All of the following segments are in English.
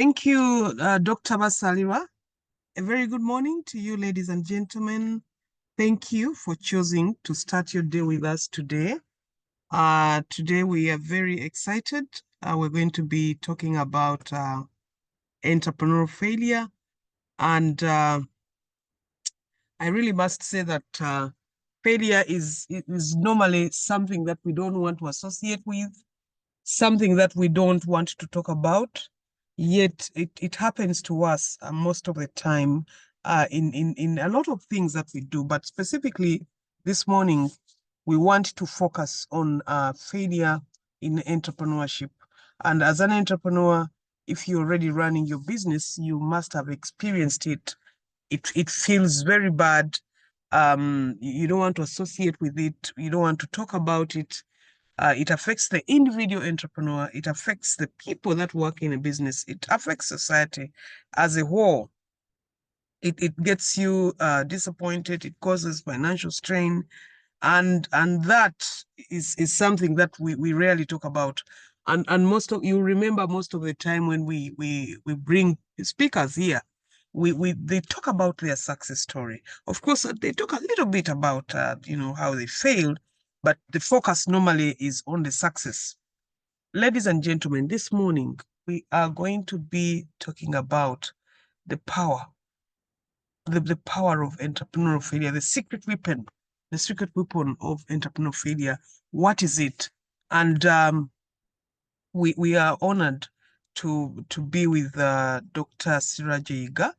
Thank you, Dr. Basalira. A very good morning to you, ladies and gentlemen. Thank you for choosing to start your day with us today. Today we are very excited. We're going to be talking about entrepreneurial failure. And I really must say that failure is normally something that we don't want to associate with, something that we don't want to talk about, yet it happens to us most of the time in a lot of things that we do. But specifically this morning, we want to focus on failure in entrepreneurship. And as an entrepreneur, if you're already running your business, you must have experienced it. It feels very bad. You don't want to associate with it. You don't want to talk about it. It affects the individual entrepreneur. It affects the people that work in a business. It affects society as a whole. It gets you disappointed. It causes financial strain. And that is something that we rarely talk about. And most of you remember most of the time when we bring speakers here, they talk about their success story. Of course, they talk a little bit about how they failed, but the focus normally is on the success. Ladies and gentlemen, this morning we are going to be talking about the power of entrepreneurial failure, the secret weapon of entrepreneurial failure. What is it? And we are honored to be with Dr. Sirajje Yiga,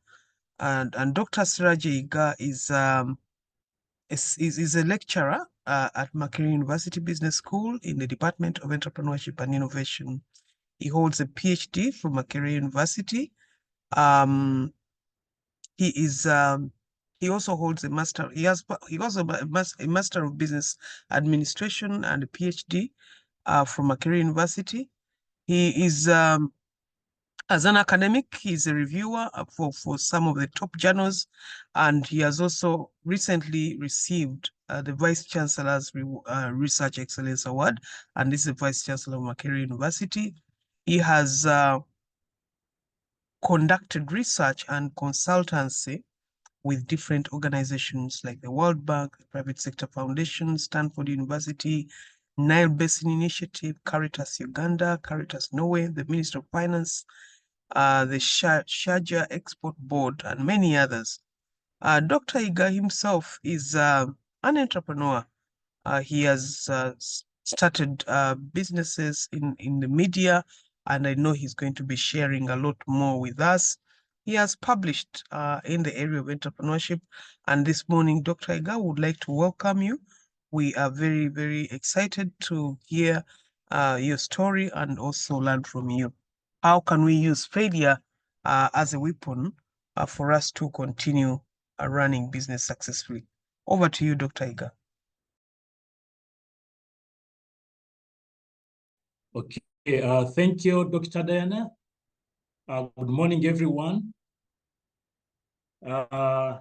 and Dr. Sirajje Yiga is a lecturer at Makerere University Business School in the Department of Entrepreneurship and Innovation. He holds a PhD from Makerere University. He also holds a master. He also a master of business administration and a PhD from Makerere University. He is as an academic, he's a reviewer for some of the top journals, and he has also recently received the Vice Chancellor's Research Excellence Award, and this is the Vice Chancellor of Makerere University. He has conducted research and consultancy with different organizations like the World Bank, the Private Sector Foundation, Stanford University, Nile Basin Initiative, Caritas Uganda, Caritas Norway, the Ministry of Finance, the Sharjah Export Board, and many others. Dr. Yiga himself is an entrepreneur. He has started businesses in the media, and I know he's going to be sharing a lot more with us. He has published in the area of entrepreneurship, and this morning, Dr. Yiga would like to welcome you. We are very, very excited to hear your story and also learn from you. How can we use failure as a weapon for us to continue running business successfully? Over to you, Dr. Yiga. Okay, thank you, Dr. Diana. Good morning, everyone. I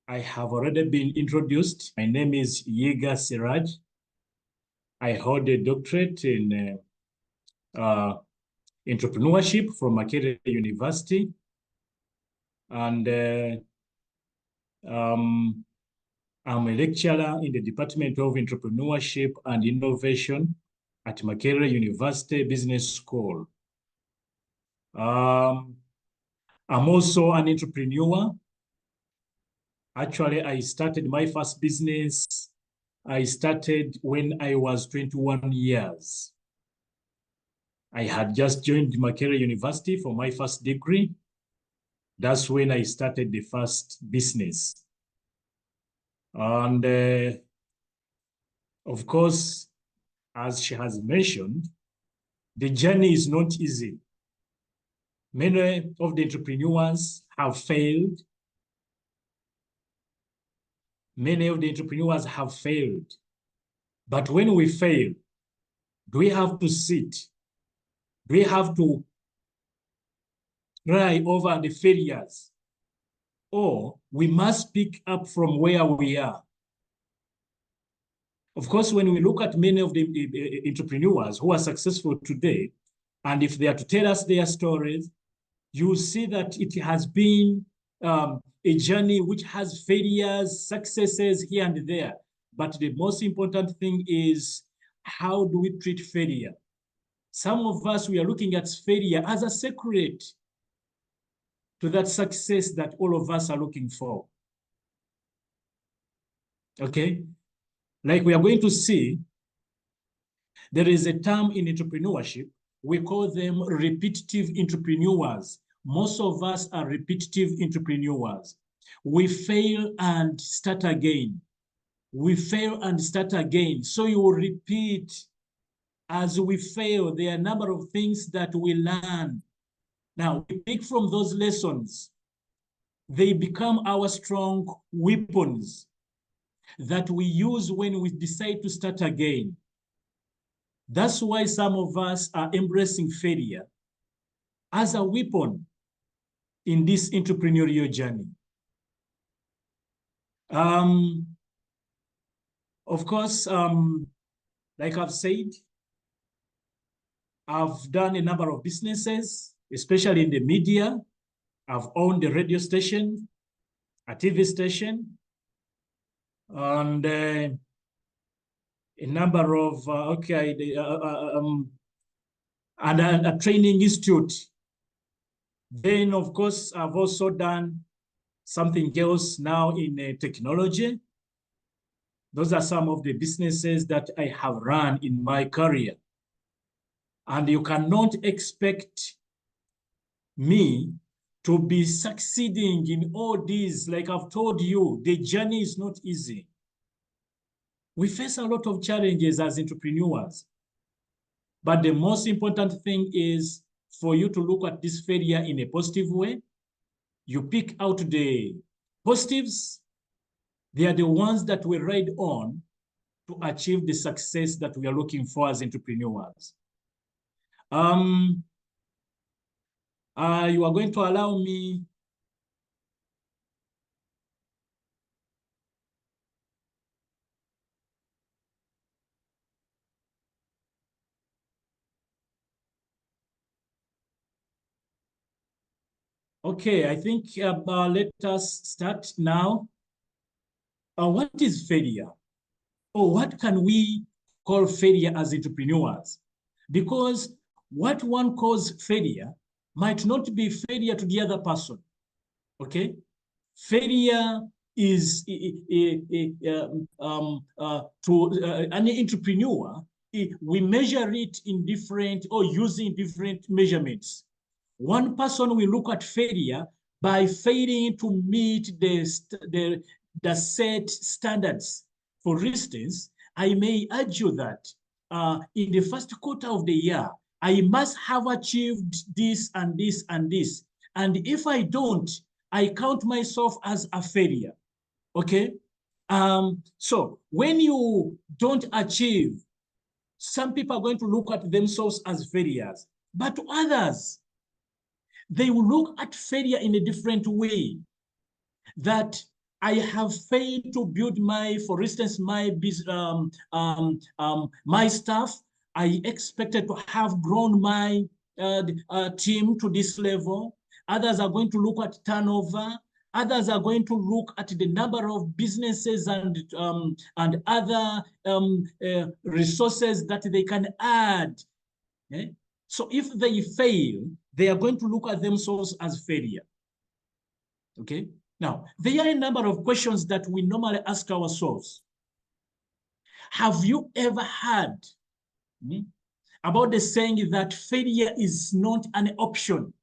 have already been introduced. My name is Yiga Sirajje. I hold a doctorate in entrepreneurship from Makerere University. And I'm a lecturer in the Department of Entrepreneurship and Innovation at Makerere University Business School. I'm also an entrepreneur. Actually, I started my first business. I started when I was 21 years. I had just joined Makerere University for my first degree. That's when I started the first business. And of course, as she has mentioned, the journey is not easy. Many of the entrepreneurs have failed. Many of the entrepreneurs have failed. But when we fail, do we have to sit? Do we have to cry over the failures? Or we must pick up from where we are? Of course, when we look at many of the entrepreneurs who are successful today, And if they are to tell us their stories, you see that it has been a journey which has failures, successes here and there. But the most important thing is, how do we treat failure? Some of us, we are looking at failure as a secret to that success that all of us are looking for. Okay? Like we are going to see, there is a term in entrepreneurship, we call them repetitive entrepreneurs. Most of us are repetitive entrepreneurs. We fail and start again. We fail and start again. So you will repeat as we fail. There are a number of things that we learn. Now, we pick from those lessons. They become our strong weapons that we use when we decide to start again. That's why some of us are embracing failure as a weapon in this entrepreneurial journey. Of course, like I've said, I've done a number of businesses, especially in the media. I've owned a radio station, a TV station, and a number of, and a training institute. Then, of course, I've also done something else now in technology. Those are some of the businesses that I have run in my career. And you cannot expect me to be succeeding in all these. Like I've told you, the journey is not easy. We face a lot of challenges as entrepreneurs. But the most important thing is for you to look at this failure in a positive way. You pick out the positives. They are the ones that we ride on to achieve the success that we are looking for as entrepreneurs. You are going to allow me okay, I think let us start now. What is failure? Or what can we call failure as entrepreneurs? Because what one calls failure might not be failure to the other person, okay? Failure is to an entrepreneur, we measure it in different or using different measurements. One person will look at failure by failing to meet the set standards. For instance, I may argue that in the first quarter of the year, I must have achieved this and this and this. And if I don't, I count myself as a failure, okay? So when you don't achieve, some people are going to look at themselves as failures, but to others, they will look at failure in a different way. That I have failed to build my, for instance, my my staff. I expected to have grown my team to this level. Others are going to look at turnover. Others are going to look at the number of businesses and other resources that they can add. Okay? So if they fail, they are going to look at themselves as failure. Okay? Now, there are a number of questions that we normally ask ourselves. Have you ever heard about the saying that failure is not an option?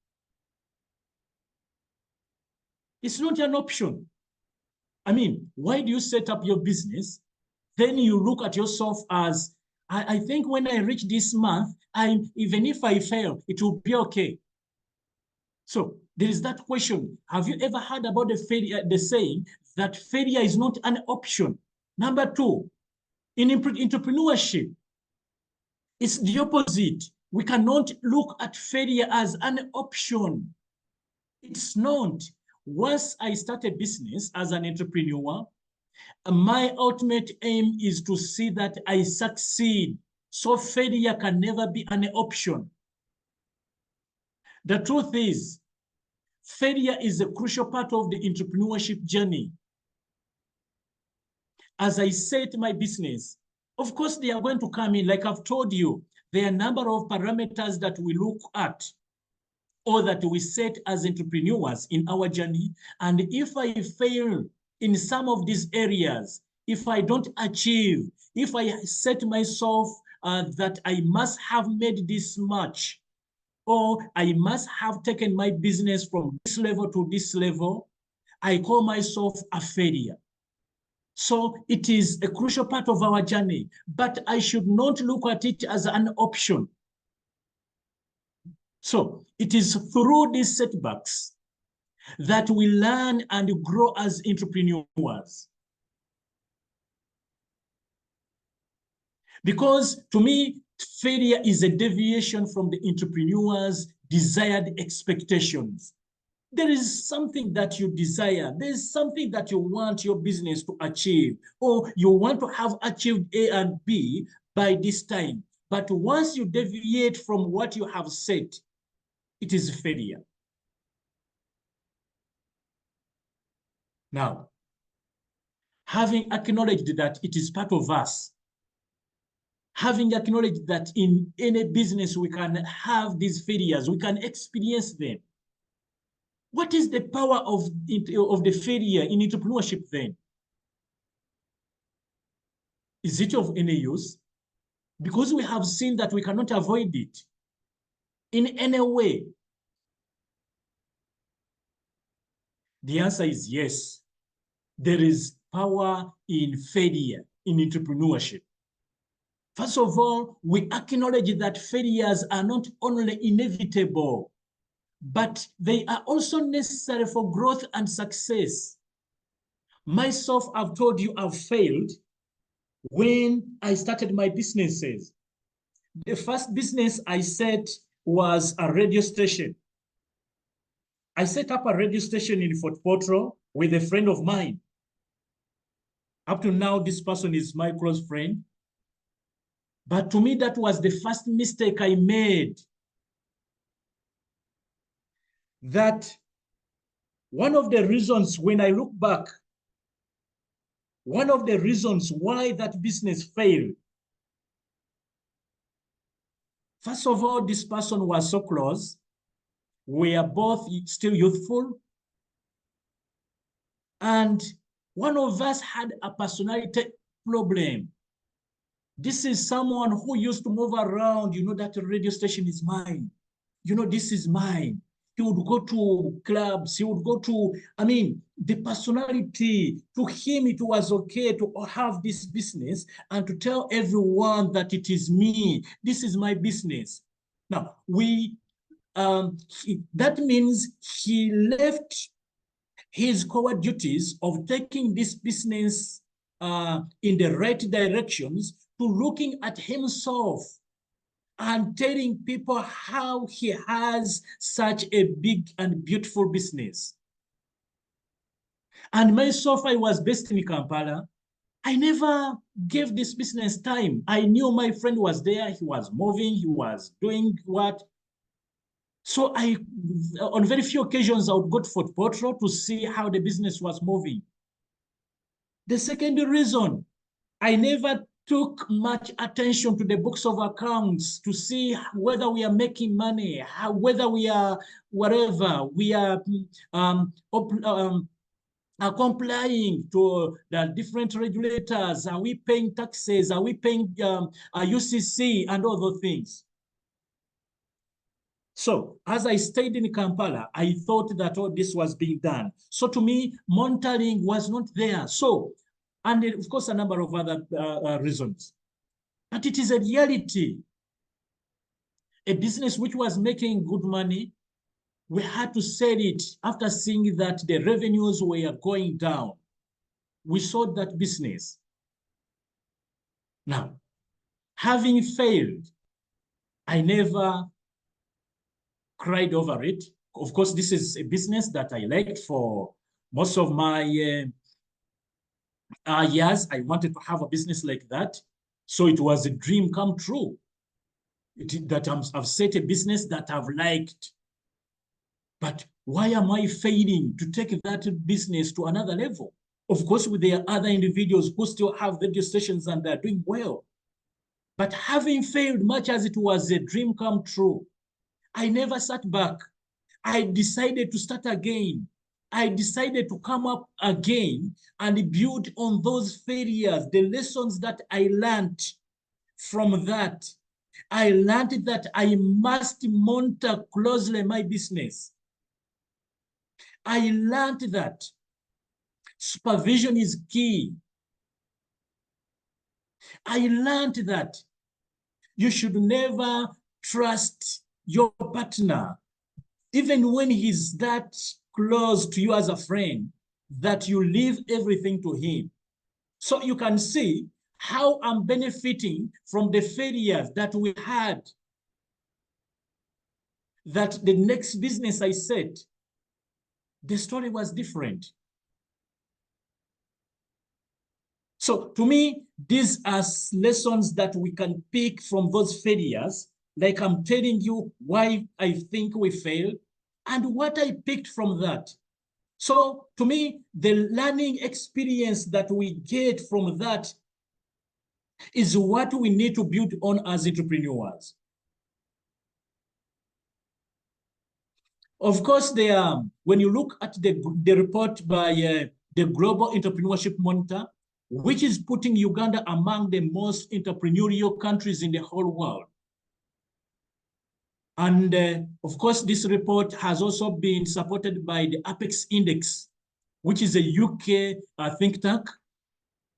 It's not an option. I mean, why do you set up your business? Then you look at yourself as, I think when I reach this month, even if I fail, it will be okay. So there is that question. Have you ever heard about the saying that failure is not an option? Number two, in entrepreneurship, it's the opposite. We cannot look at failure as an option. It's not. Once I start a business as an entrepreneur, my ultimate aim is to see that I succeed. So failure can never be an option. The truth is, failure is a crucial part of the entrepreneurship journey. As I set my business, of course, they are going to come in. Like I've told you, there are a number of parameters that we look at or that we set as entrepreneurs in our journey. And if I fail in some of these areas, if I don't achieve, if I set myself that I must have made this much, or I must have taken my business from this level to this level, I call myself a failure. So it is a crucial part of our journey, but I should not look at it as an option. So it is through these setbacks that we learn and grow as entrepreneurs. Because to me, failure is a deviation from the entrepreneur's desired expectations. There is something that you desire. There is something that you want your business to achieve, or you want to have achieved A and B by this time. But once you deviate from what you have set, it is failure. Now, having acknowledged that it is part of us, having acknowledged that in any business we can have these failures, we can experience them. What is the power of the failure in entrepreneurship then? Is it of any use? Because we have seen that we cannot avoid it in any way. The answer is yes. There is power in failure in entrepreneurship. First of all, we acknowledge that failures are not only inevitable, but they are also necessary for growth and success. Myself, I've told you I've failed when I started my businesses. The first business I set was a radio station. I set up a radio station in Fort Potro with a friend of mine. Up to now, this person is my close friend. But to me, that was the first mistake I made. That one of the reasons when I look back, one of the reasons why that business failed, first of all, this person was so close. We are both still youthful. And one of us had a personality problem. This is someone who used to move around, you know, that radio station is mine. You know, this is mine. He would go to clubs. He would go to, I mean, the personality, to him, it was okay to have this business and to tell everyone that it is me. This is my business. Now, that means he left his core duties of taking this business in the right directions to looking at himself and telling people how he has such a big and beautiful business. And myself, I was based in Kampala. I never gave this business time. I knew my friend was there. He was moving. He was doing what? So on very few occasions, I would go to Fort Potro to see how the business was moving. The second reason, I never took much attention to the books of accounts to see whether we are making money, whether we are whatever, we are complying to the different regulators. Are we paying taxes? Are we paying UCC and all those things? So as I stayed in Kampala, I thought that all this was being done. So to me, monitoring was not there. So, and of course, a number of other reasons. But it is a reality. A business which was making good money, we had to sell it after seeing that the revenues were going down. We sold that business. Now, having failed, I never cried over it. Of course, this is a business that I liked for most of my years. I wanted to have a business like that. So it was a dream come true. I've set a business that I've liked. But why am I failing to take that business to another level? Of course, there are other individuals who still have radio stations and they're doing well. But having failed, much as it was a dream come true, I never sat back. I decided to start again. I decided to come up again and build on those failures, the lessons that I learned from that. I learned that I must monitor closely my business. I learned that supervision is key. I learned that you should never trust your partner, even when he's that close to you as a friend, that you leave everything to him. So you can see how I'm benefiting from the failures that we had, that the next business I set, the story was different. So to me, these are lessons that we can pick from those failures. Like I'm telling you why I think we failed and what I picked from that. So to me, the learning experience that we get from that is what we need to build on as entrepreneurs. Of course, when you look at the report by the Global Entrepreneurship Monitor, which is putting Uganda among the most entrepreneurial countries in the whole world. And of course, this report has also been supported by the Apex Index, which is a UK think tank.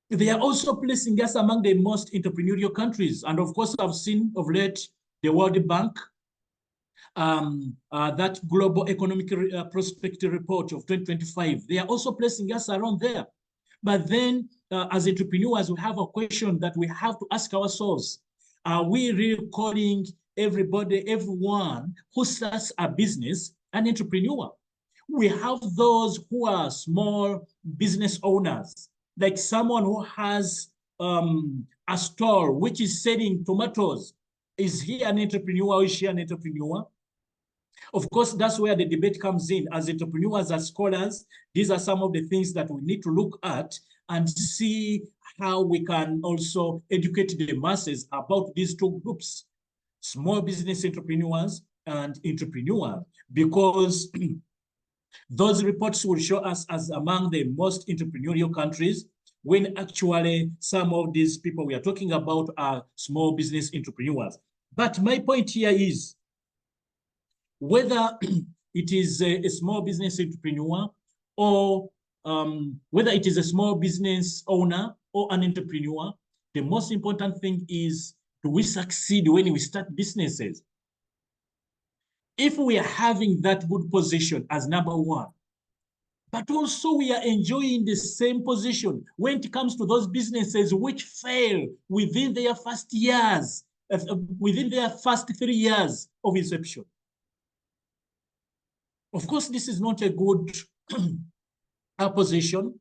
They are also placing us among the most entrepreneurial countries. And of course, I've seen of late the World Bank, that Global Economic Prospective Report of 2025. They are also placing us around there. But then, as entrepreneurs, we have a question that we have to ask ourselves. Are we really calling everyone who starts a business an entrepreneur? We have those who are small business owners, like someone who has a store which is selling tomatoes. Is he an entrepreneur or is she an entrepreneur? Of course, that's where the debate comes in. As entrepreneurs, as scholars, these are some of the things that we need to look at and see how we can also educate the masses about these two groups, small business entrepreneurs and entrepreneurs, because those reports will show us as among the most entrepreneurial countries, when actually some of these people we are talking about are small business entrepreneurs. But my point here is, whether it is a small business entrepreneur or whether it is a small business owner or an entrepreneur, the most important thing is, do we succeed when we start businesses? If we are having that good position as number one, but also we are enjoying the same position when it comes to those businesses which fail within their first years, within their first 3 years of inception. Of course, this is not a good position,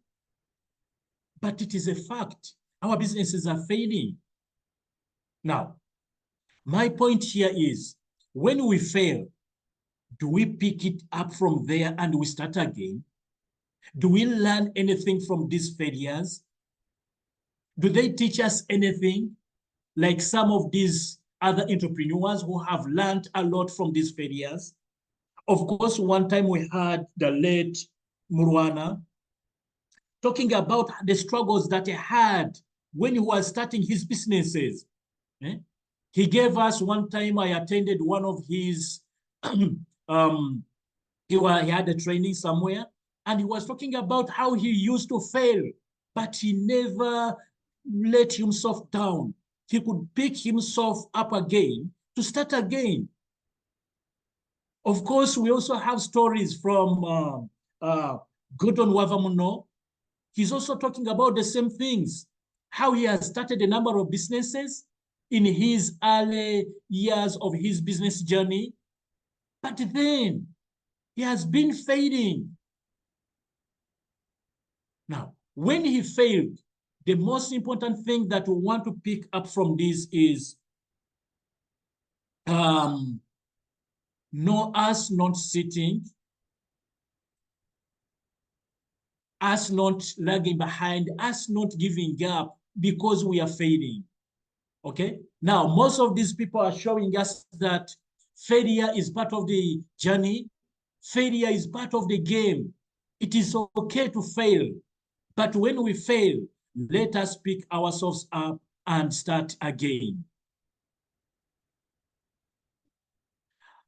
but it is a fact. Our businesses are failing. Now, my point here is, when we fail, do we pick it up from there and we start again? Do we learn anything from these failures? Do they teach us anything? Like some of these other entrepreneurs who have learned a lot from these failures. Of course, one time we had the late Murwana talking about the struggles that he had when he was starting his businesses. He gave us one time, I attended one of his, he had a training somewhere, and he was talking about how he used to fail, but he never let himself down. He could pick himself up again to start again. Of course, we also have stories from Gordon Wavamuno. He's also talking about the same things, how he has started a number of businesses in his early years of his business journey, but then he has been failing. Now, when he failed, the most important thing that we want to pick up from this is us not sitting us not lagging behind, us not giving up because we are failing. Okay? Now, most of these people are showing us that failure is part of the journey. Failure is part of the game. It is okay to fail. But when we fail, let us pick ourselves up and start again.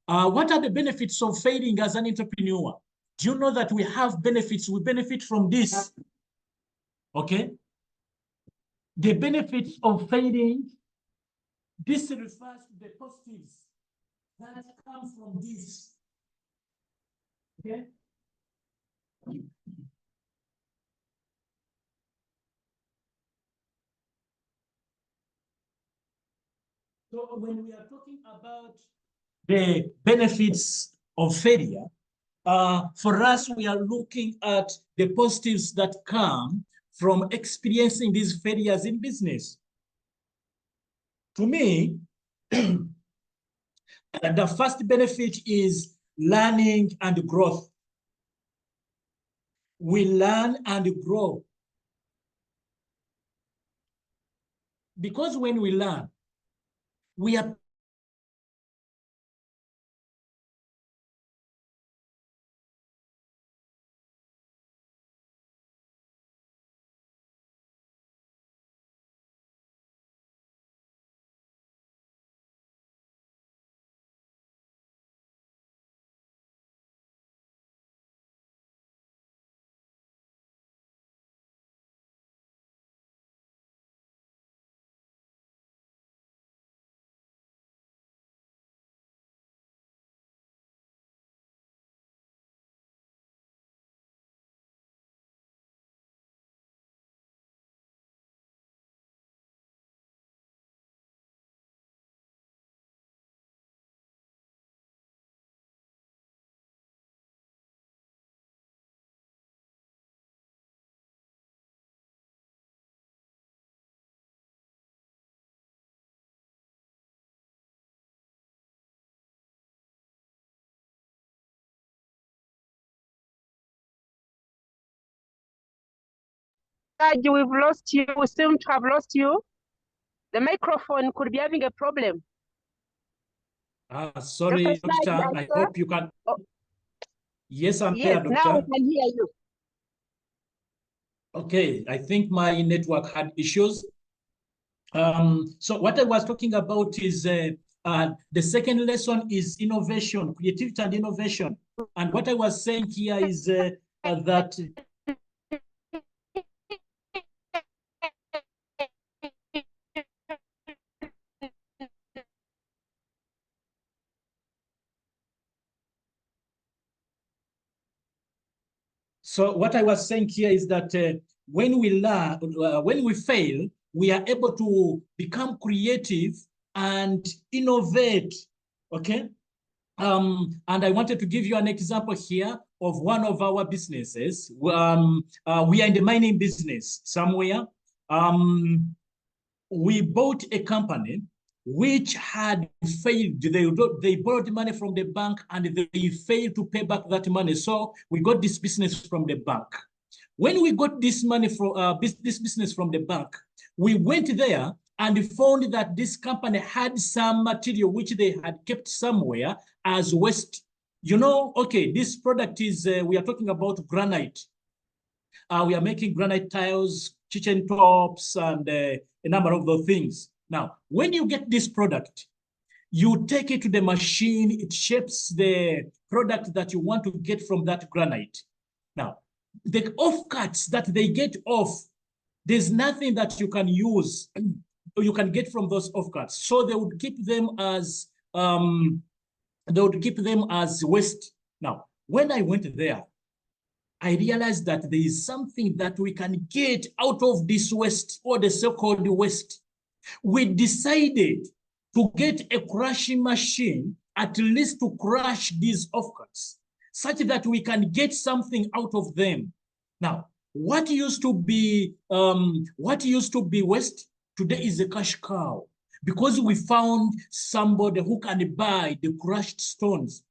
What are the benefits of failing as an entrepreneur? Do you know that we have benefits? We benefit from this. Okay? The benefits of failing, this refers to the positives that come from this. Okay? So when we are talking about the benefits of failure, for us, we are looking at the positives that come from experiencing these failures in business. To me, the first benefit is learning and growth. We learn and grow. Because when we learn, we are We've lost you. We seem to have lost you. The microphone could be having a problem. sorry, Dr. Doctor. I hope you can. Oh. Yes, I'm Yes, here, now Doctor. we can hear you. Okay, I think my network had issues. So what I was talking about is the second lesson is innovation, creativity and innovation. And what I was saying here is that so what I was saying here is that when we learn, when we fail, we are able to become creative and innovate. Okay. And I wanted to give you an example here of one of our businesses. We are in the mining business somewhere. We bought a company which had failed. They borrowed money from the bank and they failed to pay back that money. So we got this business from the bank. When we got this money from this business from the bank, we went there and found that this company had some material which they had kept somewhere as waste. You know, okay, this product is, we are talking about granite. We are making granite tiles, kitchen tops, and a number of those things. Now, when you get this product, you take it to the machine, it shapes the product that you want to get from that granite. Now, the offcuts that they get off, there's nothing that you can use, you can get from those offcuts. So they would keep them as waste. Now, when I went there, I realized that there is something that we can get out of this waste, or the so-called waste. We decided to get a crushing machine, at least to crush these offcuts, such that we can get something out of them. Now, what used to be waste today is a cash cow, because we found somebody who can buy the crushed stones.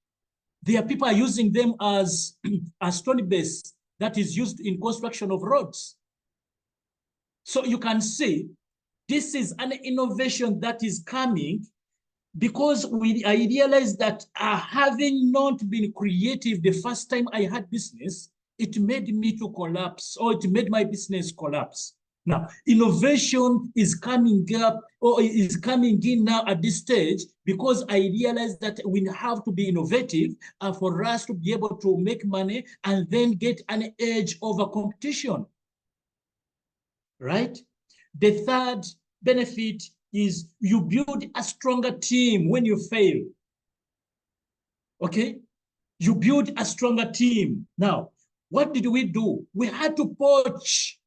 There are people are using them as a stone base. that is used in construction of roads. So you can see this is an innovation that is coming because I realized that having not been creative the first time I had business, it made me to collapse, or it made my business collapse. Now, innovation is coming up, or is coming in now at this stage, because I realized that we have to be innovative for us to be able to make money and then get an edge over competition, right? The third benefit is you build a stronger team when you fail, okay? You build a stronger team. Now, what did we do? We had to poach.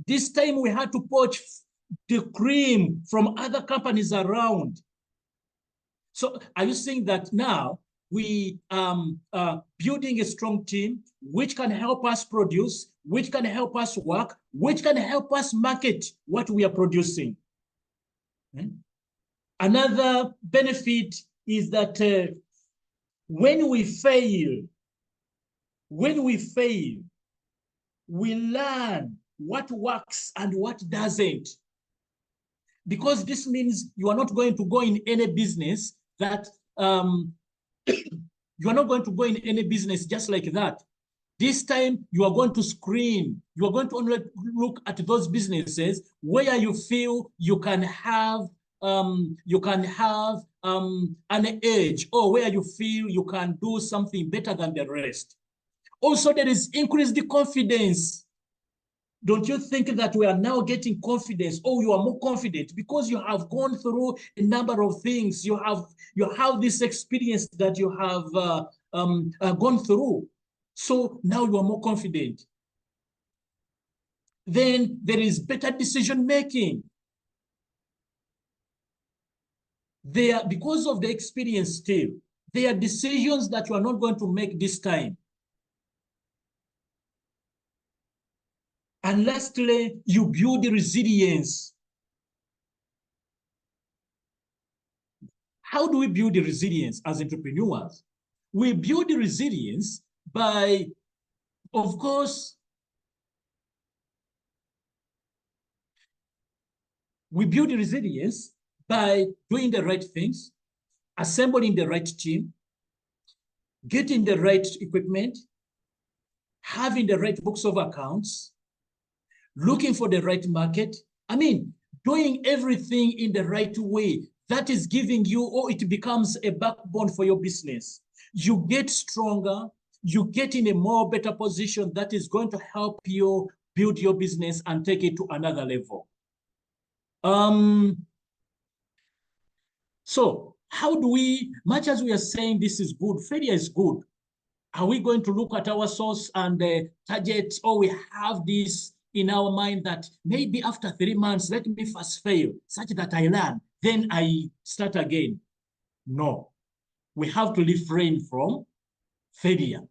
This time we had to poach the cream from other companies around. So are you saying that now we building a strong team, which can help us produce, which can help us work, which can help us market what we are producing? Another benefit is that when we fail, we learn what works and what doesn't. Because this means you are not going to go in any business that, you are not going to go in any business just like that. This time you are going to screen, you are going to only look at those businesses where you feel you can have an edge, or where you feel you can do something better than the rest. Also, there is increased confidence. Don't you think that we are now getting confidence? Oh, you are more confident because you have gone through a number of things. You have this experience that you have gone through. So now you are more confident. Then there is better decision making. Because of the experience still, there are decisions that you are not going to make this time. And lastly, you build the resilience. How do we build the resilience as entrepreneurs? We build the resilience by, of course, we build the resilience by doing the right things, assembling the right team, getting the right equipment, having the right books of accounts, looking for the right market. I mean, doing everything in the right way. That is giving you, or it becomes a backbone for your business. You get stronger, you get in a more better position that is going to help you build your business and take it to another level. So how do we, much as we are saying this is good, failure is good, are we going to look at our source and target, or we have this in our mind that maybe after 3 months, let me first fail, such that I learn, then I start again? No, we have to refrain from failure.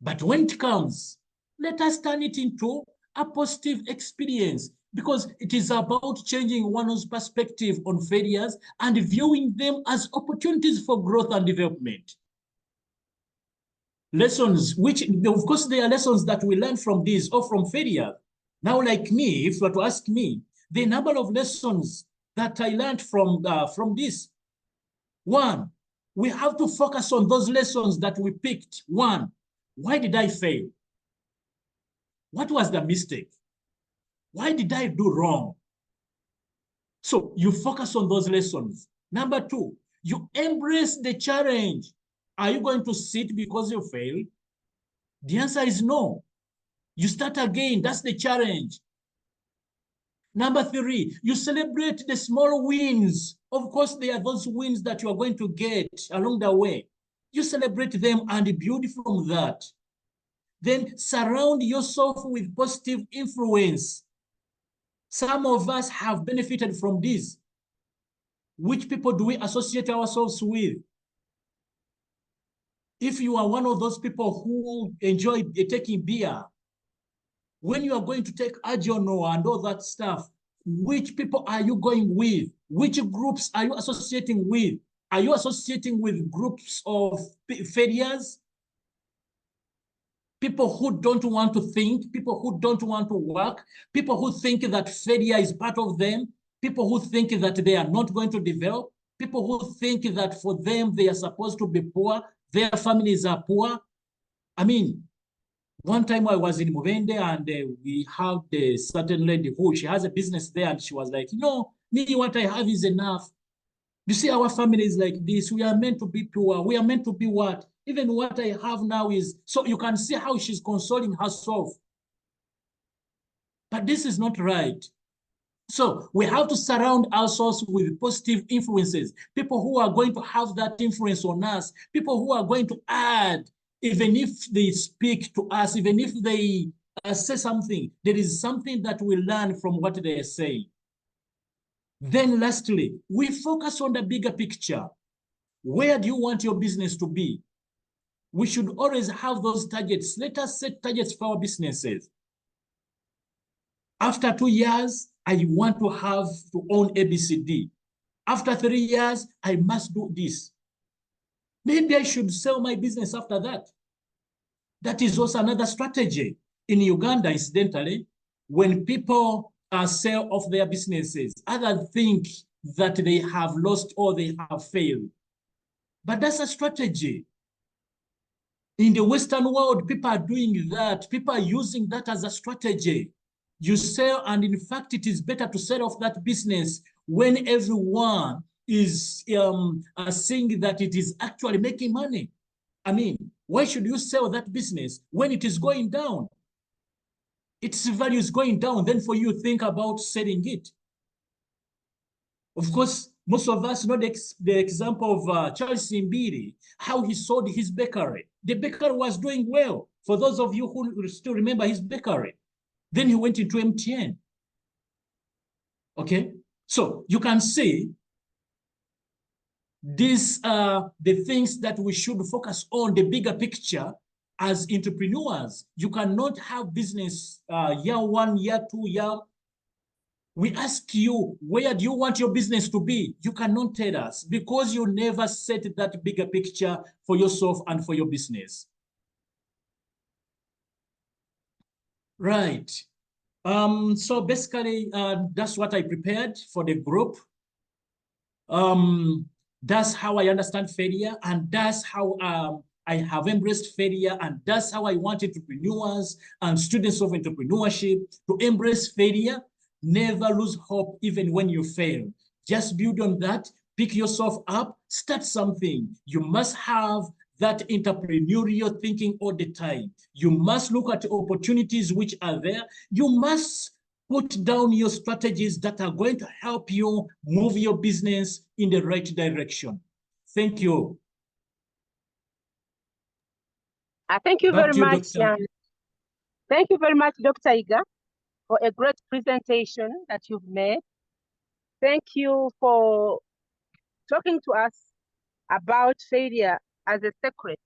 But when it comes, let us turn it into a positive experience, because it is about changing one's perspective on failures and viewing them as opportunities for growth and development. Lessons, which, of course, there are lessons that we learn from this or from failure. Now, like me, if you were to ask me, the number of lessons that I learned from this. One, we have to focus on those lessons that we picked. One, why did I fail? What was the mistake? Why did I do wrong? So you focus on those lessons. Number two, you embrace the challenge. Are you going to sit because you failed? The answer is no. You start again. That's the challenge. Number three, you celebrate the small wins. Of course, there are those wins that you are going to get along the way. You celebrate them and build from that. Then surround yourself with positive influence. Some of us have benefited from this. Which people do we associate ourselves with? If you are one of those people who enjoy taking beer, when you are going to take Ajono and all that stuff, which people are you going with? Which groups are you associating with? Are you associating with groups of failures? people who don't want to think, people who don't want to work, people who think that failure is part of them, people who think that they are not going to develop, people who think that for them they are supposed to be poor, their families are poor. I mean, one time I was in Mubende and we had a certain lady who she has a business there and she was like, no, me, what I have is enough. You see, our family is like this. We are meant to be poor. We are meant to be what? Even what I have now is, so you can see how she's consoling herself. But this is not right. So we have to surround ourselves with positive influences, people who are going to have that influence on us, people who are going to add, even if they speak to us, even if they say something, there is something that we learn from what they are saying. Then lastly, we focus on the bigger picture. Where do you want your business to be? We should always have those targets. Let us set targets for our businesses. After 2 years, I want to have to own ABCD. After 3 years, I must do this. Maybe I should sell my business after that. That is also another strategy. In Uganda, incidentally, when people sell off their businesses, others think that they have lost or they have failed. But that's a strategy. In the Western world, people are doing that. People are using that as a strategy. You sell, and in fact, it is better to sell off that business when everyone is seeing that it is actually making money. I mean, why should you sell that business when it is going down? Its value is going down, then for you think about selling it. Of course, most of us know the example of Charles Simbiri, how he sold his bakery. The bakery was doing well. For those of you who still remember his bakery, then he went into MTN. Okay, so you can see these are the things that we should focus on, the bigger picture. As entrepreneurs, you cannot have business year 1, year 2, year. We ask you, where do you want your business to be? You cannot tell us because you never set that bigger picture for yourself and for your business. Right. So basically, that's what I prepared for the group. That's how I understand failure, and that's how I have embraced failure, and that's how I want entrepreneurs and students of entrepreneurship to embrace failure. Never lose hope even when you fail. Just build on that, pick yourself up, start something. You must have that entrepreneurial thinking all the time. You must look at opportunities which are there. You must put down your strategies that are going to help you move your business in the right direction. Thank you. Thank you Back very to you, much. Doctor. Thank you very much, Dr. Yiga, for a great presentation that you've made. Thank you for talking to us about failure as a secret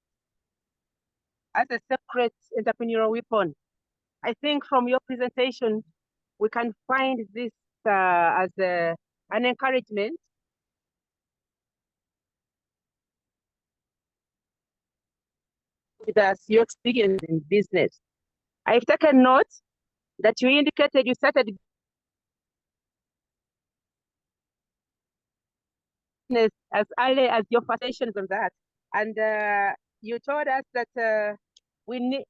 entrepreneurial weapon. I think from your presentation, we can find this as an encouragement with us, your experience in business. I've taken note that you indicated you started business as early as your foundations on that. And you told us that we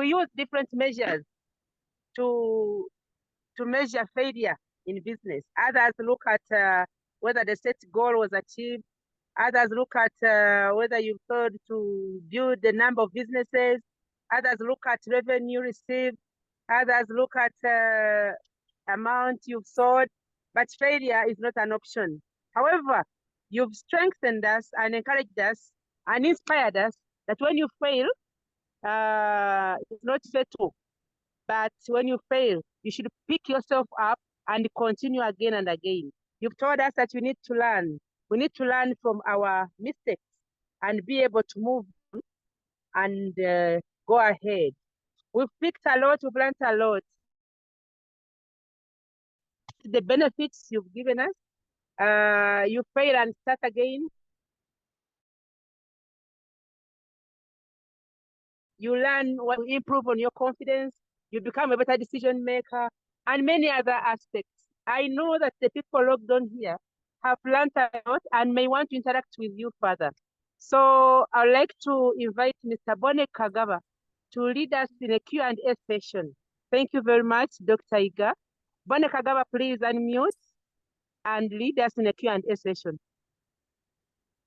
use different measures to measure failure in business. Others look at whether the set goal was achieved. Others look at whether you failed to build the number of businesses. Others look at revenue received. Others look at amount you've sold. But failure is not an option. However, you've strengthened us and encouraged us and inspired us that when you fail, it's not fatal. But when you fail, you should pick yourself up and continue again and again. You've told us that we need to learn. We need to learn from our mistakes and be able to move and go ahead. We've picked a lot, we've learned a lot. The benefits you've given us, you fail and start again. you learn what to improve on your confidence, you become a better decision maker, and many other aspects. I know that the people logged on here have learned a lot and may want to interact with you further. So I'd like to invite Mr. Bone Kagaba to lead us in a Q&A session. Thank you very much, Dr. Yiga. Bone Kagaba, please unmute and lead us in a Q&A session.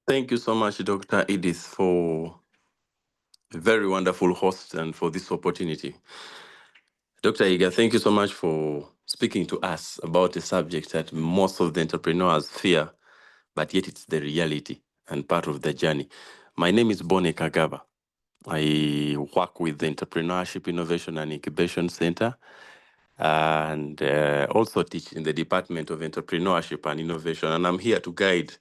Thank you so much, Dr. Edith, for a very wonderful host and for this opportunity. Dr. Yiga, thank you so much for speaking to us about a subject that most of the entrepreneurs fear, but yet it's the reality and part of the journey. My name is Bone Kagaba. I work with the Entrepreneurship, Innovation and Incubation Centre, and also teach in the Department of Entrepreneurship and Innovation, and I'm here to guide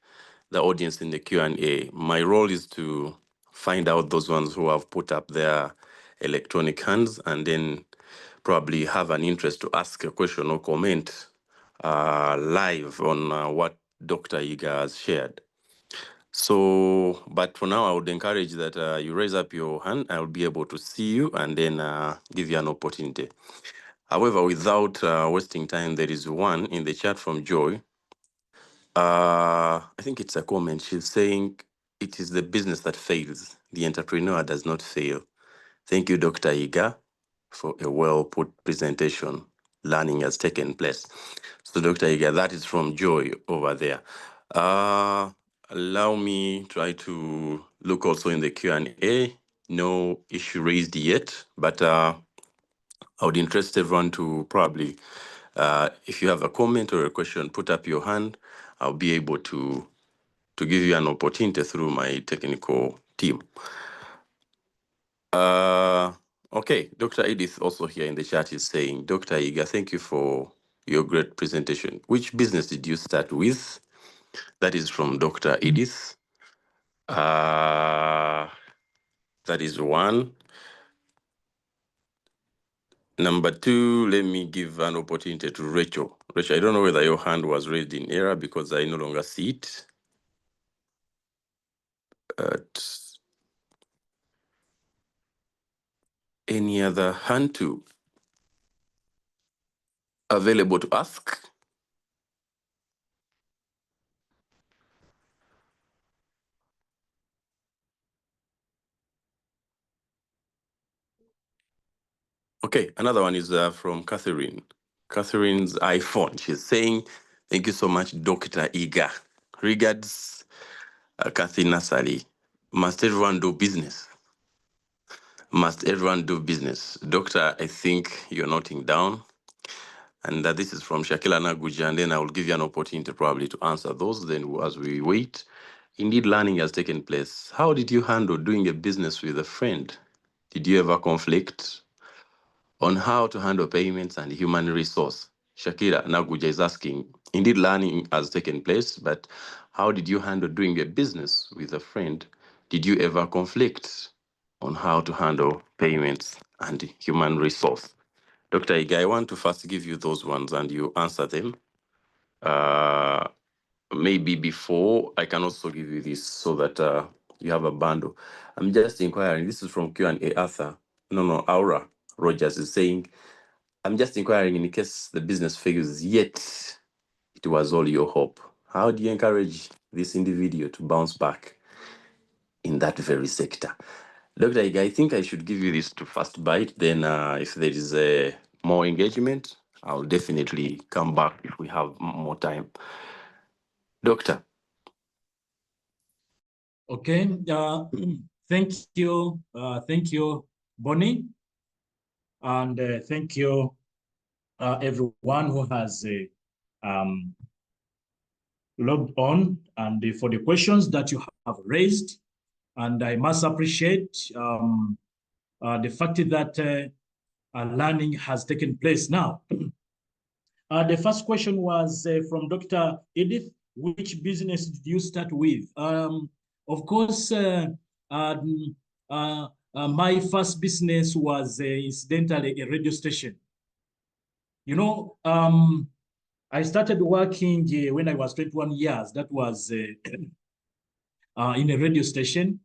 the audience in the Q&A. My role is to find out those ones who have put up their electronic hands and then probably have an interest to ask a question or comment live on what Dr. Yiga has shared. So, but for now, I would encourage that you raise up your hand. I'll be able to see you and then give you an opportunity. However, without wasting time, there is one in the chat from Joy. I think it's a comment. She's saying, it is the business that fails. The entrepreneur does not fail. Thank you, Dr. Yiga, for a well-put presentation. Learning has taken place. So, Dr. Yiga, that is from Joy over there. Allow me try to look also in the Q&A. No issue raised yet, but I would interest everyone to probably, if you have a comment or a question, put up your hand. I'll be able to give you an opportunity through my technical team. Okay, Dr. Edith also here in the chat is saying, Dr. Yiga, thank you for your great presentation. Which business did you start with? That is from Dr. Edith. That is one. Number two, let me give an opportunity to Rachel. Rachel, I don't know whether your hand was raised in error because I no longer see it. Any other hand to available to ask? Okay, another one is from Catherine. Catherine's iPhone. She's saying, thank you so much, Dr. Yiga. Regards, Kathy Nasali. Must everyone do business? Must everyone do business? Doctor, I think you're noting down. And this is from Shakila Naguja, and then I will give you an opportunity probably to answer those. Then as we wait, indeed learning has taken place. How did you handle doing a business with a friend? Did you ever conflict? On how to handle payments and human resource. Shakira Naguja is asking, indeed learning has taken place, but how did you handle doing a business with a friend? Did you ever conflict on how to handle payments and human resource? Dr. Yiga, I want to first give you those ones and you answer them. Maybe before, I can also give you this so that you have a bundle. I'm just inquiring, this is from Q&A Arthur. Aura Rogers is saying, I'm just inquiring in case the business fails, yet it was all your hope. How do you encourage this individual to bounce back in that very sector? Dr. Yiga, I think I should give you this to first bite. Then if there is more engagement, I'll definitely come back if we have more time. Doctor. Okay, thank you, Bonnie, and thank you, everyone who has logged on and for the questions that you have raised. And I must appreciate the fact that learning has taken place now. The first question was from Dr. Edith. Which business did you start with? Of course, my first business was incidentally a radio station. You know, I started working when I was 21 years. That was in a radio station.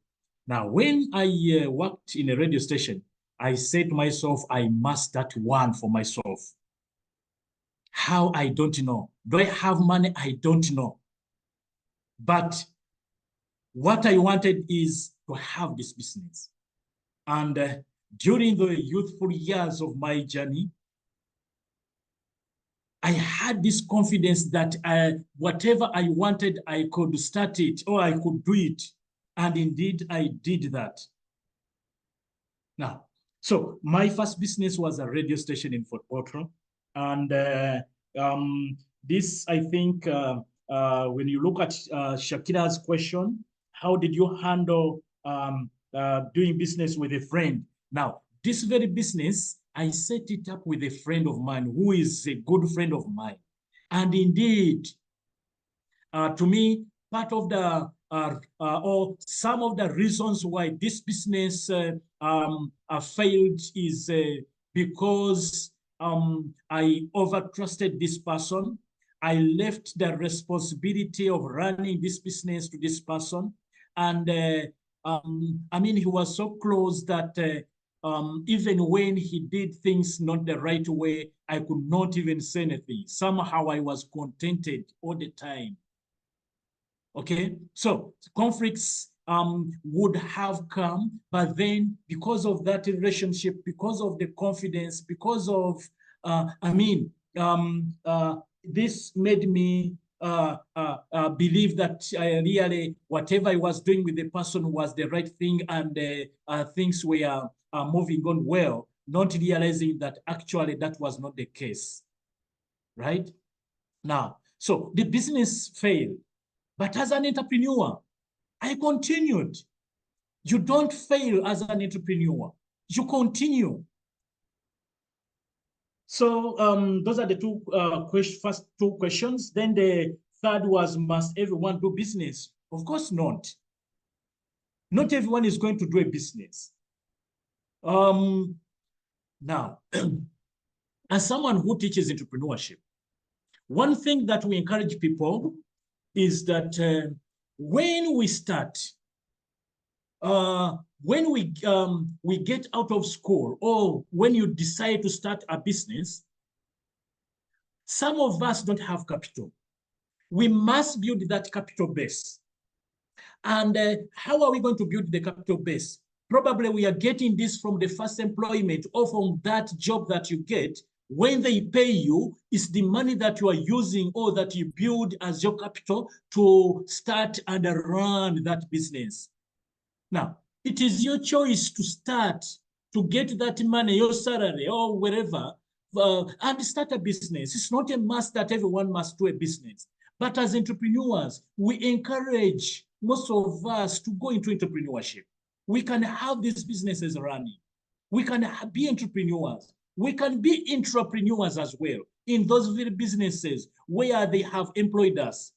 Now, when I worked in a radio station, I said to myself, I must start one for myself. How? I don't know. Do I have money? I don't know. But what I wanted is to have this business. And during the youthful years of my journey, I had this confidence that whatever I wanted, I could start it or I could do it. And indeed, I did that. Now, so my first business was a radio station in Fort Portal. And this, I think, when you look at Shakira's question, how did you handle doing business with a friend? Now, this very business, I set it up with a friend of mine who is a good friend of mine. And indeed, to me, part of the or some of the reasons why this business failed is because I overtrusted this person. I left the responsibility of running this business to this person. And I mean, he was so close that even when he did things not the right way, I could not even say anything. Somehow I was contented all the time. Okay, so conflicts would have come, but then because of that relationship, because of the confidence, because of, this made me believe that really whatever I was doing with the person was the right thing, and things were moving on well, not realizing that actually that was not the case, right? Now, so the business failed. But as an entrepreneur, I continued. You don't fail as an entrepreneur. You continue. So those are the first two questions. Then the third was, must everyone do business? Of course not. Not everyone is going to do a business. Now, as someone who teaches entrepreneurship, one thing that we encourage people is that when we start, when we get out of school, or when you decide to start a business, some of us don't have capital. We must build that capital base. And how are we going to build the capital base? Probably we are getting this from the first employment or from that job that you get. When they pay you, it's the money that you are using or that you build as your capital to start and run that business. Now, it is your choice to start, to get that money, your salary or wherever, and start a business. It's not a must that everyone must do a business. But as entrepreneurs, we encourage most of us to go into entrepreneurship. We can have these businesses running. We can be entrepreneurs. We can be intrapreneurs as well in those very businesses where they have employed us.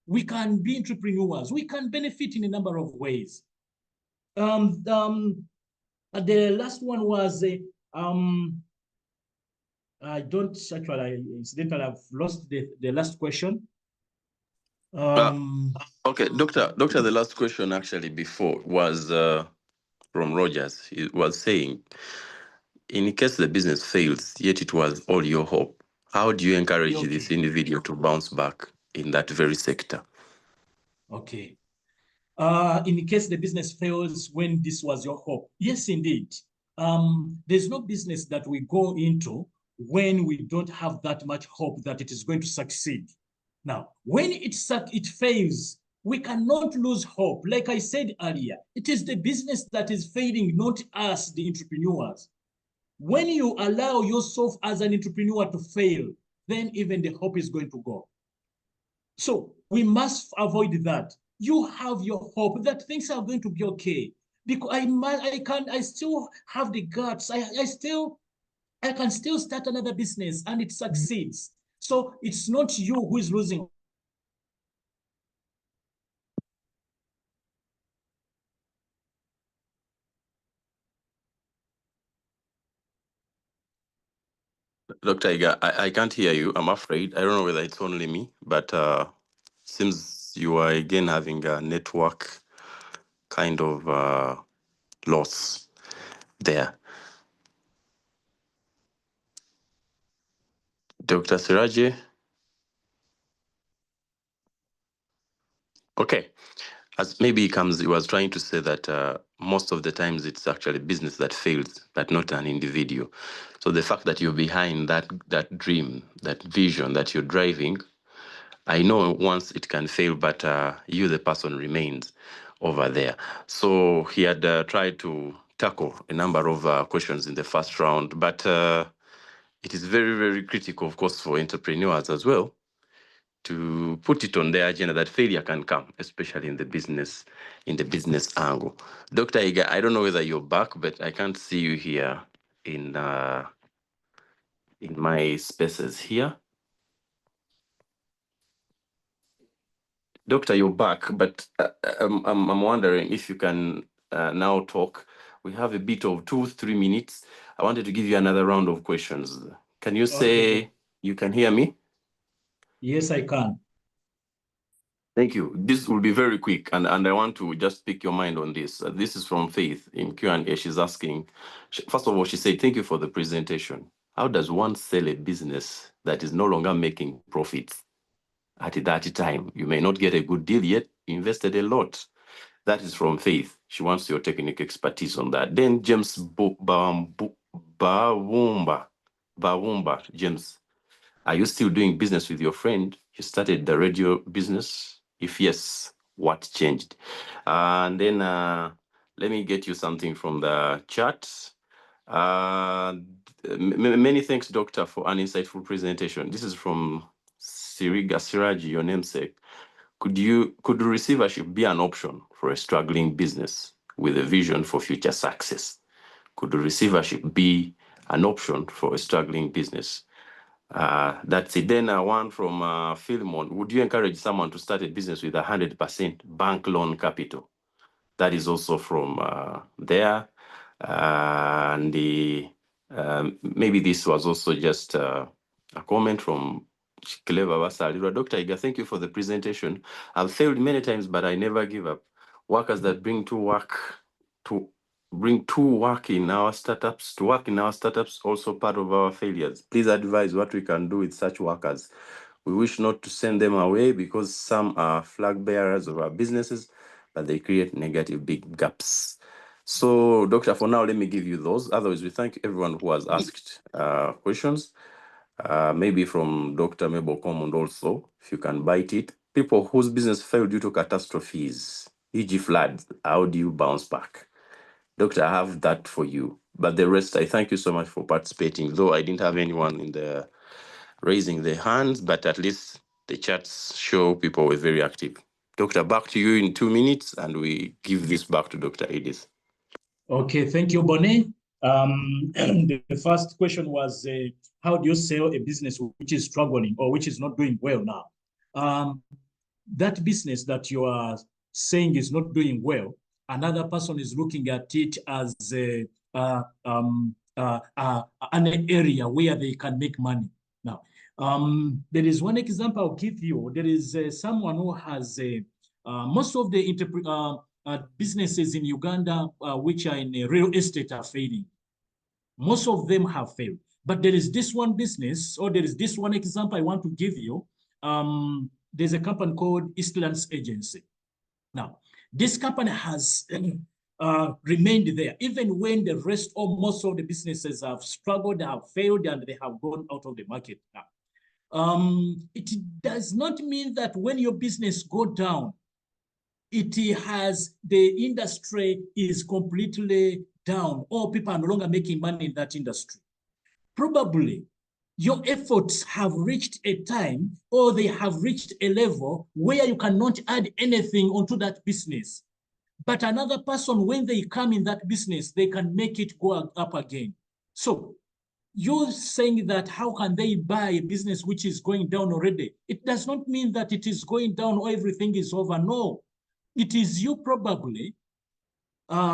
We can be entrepreneurs. We can benefit in a number of ways. The last one was, I don't actually, incidentally, I've lost the last question. Okay, Doctor, the last question actually before was from Rogers. He was saying, in case the business fails, yet it was all your hope, how do you encourage this individual to bounce back in that very sector? Okay. In case the business fails when this was your hope, yes, indeed. There's no business that we go into when we don't have that much hope that it is going to succeed. Now, when it fails, we cannot lose hope. Like I said earlier, it is the business that is failing, not us, the entrepreneurs. When you allow yourself as an entrepreneur to fail, then even the hope is going to go. So we must avoid that. You have your hope that things are going to be okay. Because I still have the guts. I can still start another business and it succeeds. So it's not you who is losing. Dr. Yiga, I can't hear you, I'm afraid. I don't know whether it's only me, but seems you are again having a network kind of loss there. Dr. Sirajje? Okay. As maybe he was trying to say that most of the times it's actually business that fails, but not an individual. So the fact that you're behind that dream, that vision that you're driving, I know once it can fail, but you, the person, remains over there. So he had tried to tackle a number of questions in the first round, but it is very, very critical, of course, for entrepreneurs as well, to put it on their agenda that failure can come, especially in the business angle. Dr. Yiga, I don't know whether you're back, but I can't see you here in my spaces here. Doctor, you're back, but I'm wondering if you can now talk. We have a bit of 2-3 minutes. I wanted to give you another round of questions. Can you say you can hear me? Yes, I can. Thank you. This will be very quick, and I want to just pick your mind on this. This is from Faith in Q&A. She's asking, first of all, she said, thank you for the presentation. How does one sell a business that is no longer making profits? At that time, you may not get a good deal yet, you invested a lot. That is from Faith. She wants your technical expertise on that. Then James Bawumba, James, are you still doing business with your friend? You started the radio business? If yes, what changed? And then let me get you something from the chat. Many thanks, Doctor, for an insightful presentation. This is from Yiga Sirajje, your namesake. Could receivership be an option for a struggling business with a vision for future success? Could receivership be an option for a struggling business? That's it. Then one from Philemon. Would you encourage someone to start a business with 100% bank loan capital? That is also from there. And maybe this was also just a comment from Clever Basalirwa. Dr. Yiga, thank you for the presentation. I've failed many times, but I never give up. Workers that bring to work in our startups, also part of our failures. Please advise what we can do with such workers. We wish not to send them away because some are flag bearers of our businesses, but they create negative big gaps. So, Doctor, for now, let me give you those. Otherwise, we thank everyone who has asked questions. Maybe from Dr. Mabel Commond also, if you can bite it. People whose business failed due to catastrophes, e.g. floods, how do you bounce back? Doctor, I have that for you. But the rest, I thank you so much for participating, though I didn't have anyone in the raising their hands, but at least the chats show people were very active. Doctor, back to you in 2 minutes, and we give this back to Dr. Edith. Okay, thank you, Bonnie. The first question was, how do you sell a business which is struggling or which is not doing well now? That business that you are saying is not doing well, another person is looking at it as an area where they can make money. Now, there is one example I'll give you. There is someone who has most of the businesses in Uganda which are in real estate are failing. Most of them have failed. But there is this one business, or there is this one example I want to give you. There's a company called Eastlands Agency. Now, this company has remained there, even when the rest or most of the businesses have struggled, have failed, and they have gone out of the market now. It does not mean that when your business goes down, the industry is completely down, or people are no longer making money in that industry. Probably your efforts have reached a time, or they have reached a level where you cannot add anything onto that business. But another person, when they come in that business, they can make it go up again. So you're saying that how can they buy a business which is going down already? It does not mean that it is going down or everything is over. No, it is you probably,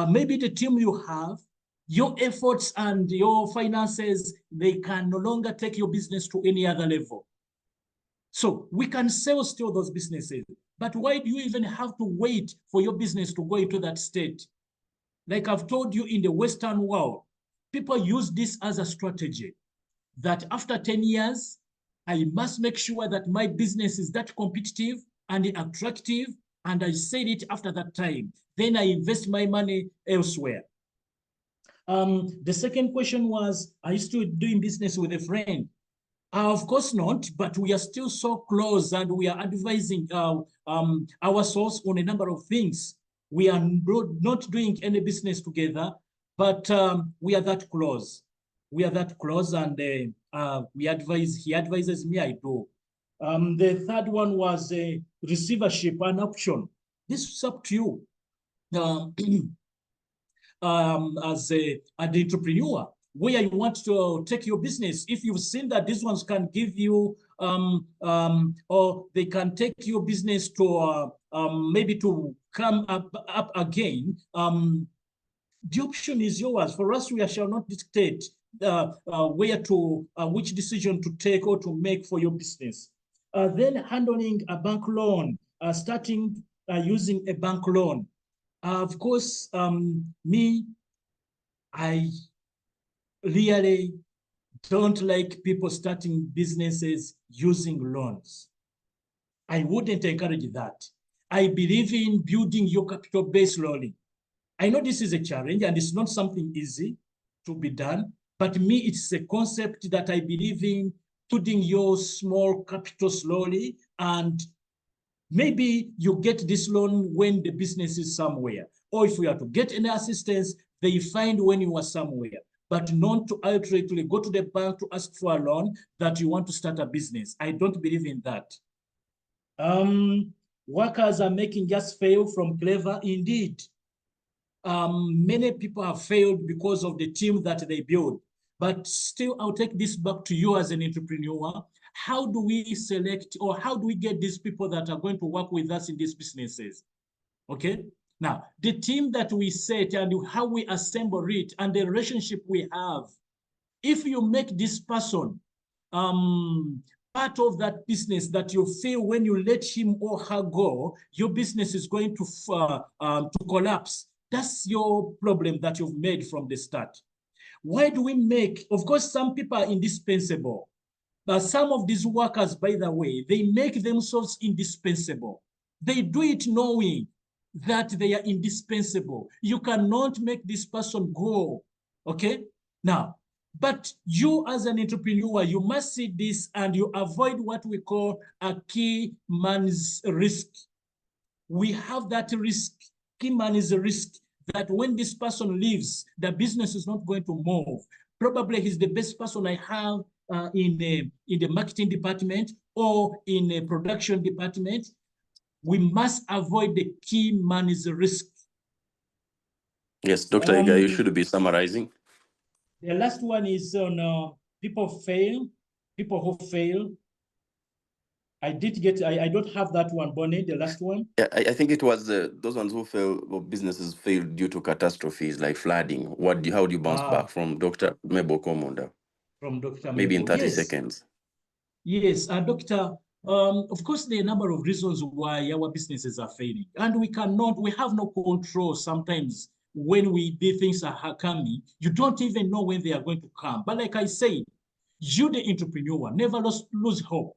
maybe the team you have, your efforts and your finances, they can no longer take your business to any other level. So we can sell still those businesses. But why do you even have to wait for your business to go into that state? Like I've told you, in the Western world, people use this as a strategy that after 10 years, I must make sure that my business is that competitive and attractive. And I said it after that time. Then I invest my money elsewhere. The second question was, are you still doing business with a friend? Of course not, but we are still so close and we are advising ourselves on a number of things. We are not doing any business together, but we are that close. We are that close, and he advises me, I do. The third one was receivership, an option. This is up to you. As an entrepreneur, where you want to take your business. If you've seen that these ones can give you, or they can take your business to maybe to come up again, the option is yours. For us, we shall not dictate where to, which decision to take or to make for your business. Then handling a bank loan, starting using a bank loan. Of course, I really don't like people starting businesses using loans. I wouldn't encourage that. I believe in building your capital base slowly. I know this is a challenge and it's not something easy to be done, but me, it's a concept that I believe in, putting your small capital slowly, and maybe you get this loan when the business is somewhere, or if you are to get any assistance, they find when you are somewhere, but not to outrightly go to the bank to ask for a loan that you want to start a business. I don't believe in that. Workers are making us fail from clever. Indeed. Many people have failed because of the team that they build. But still, I'll take this back to you as an entrepreneur. How do we select, or how do we get these people that are going to work with us in these businesses? Okay. Now, the team that we set and how we assemble it and the relationship we have, if you make this person part of that business that you feel when you let him or her go, your business is going to collapse. That's your problem that you've made from the start. Why do we make, of course, some people are indispensable, but some of these workers, by the way, they make themselves indispensable. They do it knowing that they are indispensable. You cannot make this person go, okay? Now, but you as an entrepreneur, you must see this and you avoid what we call a key man's risk. We have that risk. Key man is a risk that when this person leaves, the business is not going to move. Probably he's the best person I have in the marketing department or in a production department. We must avoid the key man is a risk. Yes, Dr. Yiga, you should be summarizing. The last one is on people who fail. I don't have that one, Bonnie, the last one. Yeah, I think it was those ones who fail, or businesses failed due to catastrophes like flooding. How do you bounce back? From Dr. Mebo Komunda? From Dr. Maybe Mebo. in 30 seconds. Yes, Doctor, of course, there are a number of reasons why our businesses are failing. And we have no control sometimes when the things are coming. You don't even know when they are going to come. But like I said, you, the entrepreneur, never lose hope.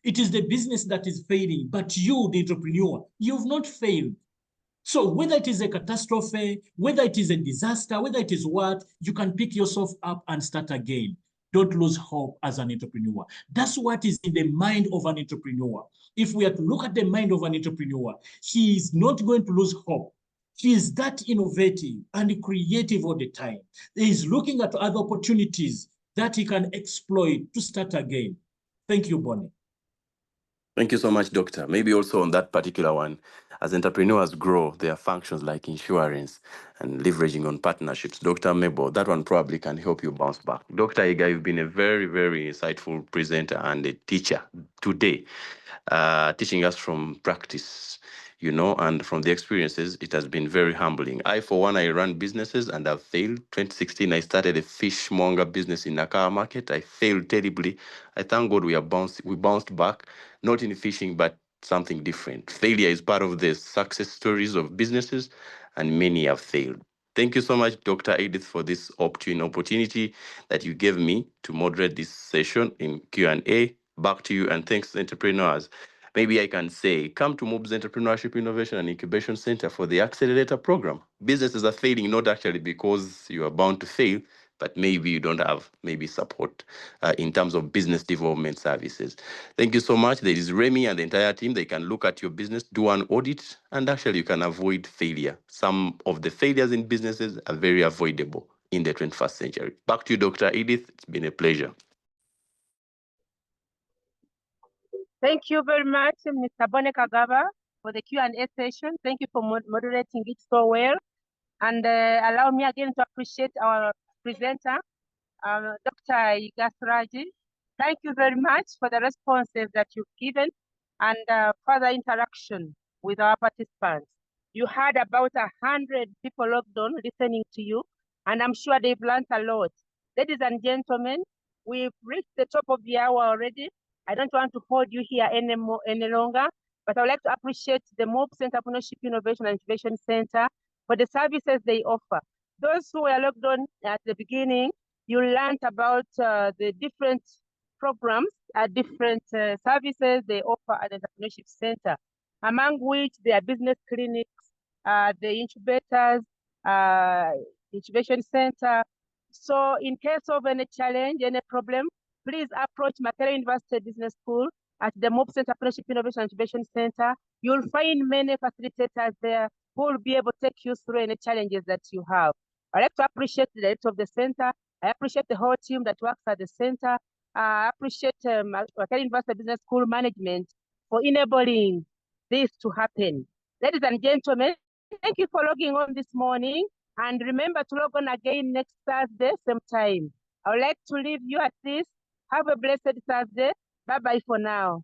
It is the business that is failing, but you, the entrepreneur, you've not failed. So whether it is a catastrophe, whether it is a disaster, whether it is what, you can pick yourself up and start again. Don't lose hope as an entrepreneur. That's what is in the mind of an entrepreneur. If we are to look at the mind of an entrepreneur, he is not going to lose hope. He is that innovative and creative all the time. He is looking at other opportunities that he can exploit to start again. Thank you, Bonnie. Thank you so much, Doctor. Maybe also on that particular one, as entrepreneurs grow, there are functions like insurance and leveraging on partnerships. Dr. Mebo, that one probably can help you bounce back. Dr. Yiga, you've been a very, very insightful presenter and a teacher today, teaching us from practice, and from the experiences. It has been very humbling. For one, I run businesses and I've failed. 2016, I started a fishmonger business in Nakara market. I failed terribly. I thank God we bounced back, not in fishing, but something different. Failure is part of the success stories of businesses, and many have failed. Thank you so much, Dr. Edith, for this opportunity that you gave me to moderate this session in Q&A. Back to you, and thanks, entrepreneurs. Maybe I can say, come to MUBS Entrepreneurship, Innovation and Incubation Center for the Accelerator Program. Businesses are failing not actually because you are bound to fail, but maybe you don't have support in terms of business development services. Thank you so much. There is Remy and the entire team. They can look at your business, do an audit, and actually you can avoid failure. Some of the failures in businesses are very avoidable in the 21st century. Back to you, Dr. Edith. It's been a pleasure. Thank you very much, Mr. Bonekagaba, for the Q&A session. Thank you for moderating it so well. And allow me again to appreciate our presenter, Dr. Yiga Sirajje. Thank you very much for the responses that you've given and further interaction with our participants. You had about 100 people logged on listening to you, and I'm sure they've learned a lot. Ladies and gentlemen, we've reached the top of the hour already. I don't want to hold you here any longer, but I would like to appreciate the MUBS Entrepreneurship, Innovation and Incubation Center for the services they offer. Those who were logged on at the beginning, you learned about the different programs, different services they offer at the Entrepreneurship Center, among which there are business clinics, the incubators, Incubation Center. So in case of any challenge, any problem, please approach Makerere University Business School at the MUBS Entrepreneurship Innovation and Incubation Center. You'll find many facilitators there who will be able to take you through any challenges that you have. I'd like to appreciate the director of the center. I appreciate the whole team that works at the center. I appreciate Makerere University Business School management for enabling this to happen. Ladies and gentlemen, thank you for logging on this morning. And remember to log on again next Thursday, same time. I would like to leave you at this. Have a blessed Thursday. Bye-bye for now.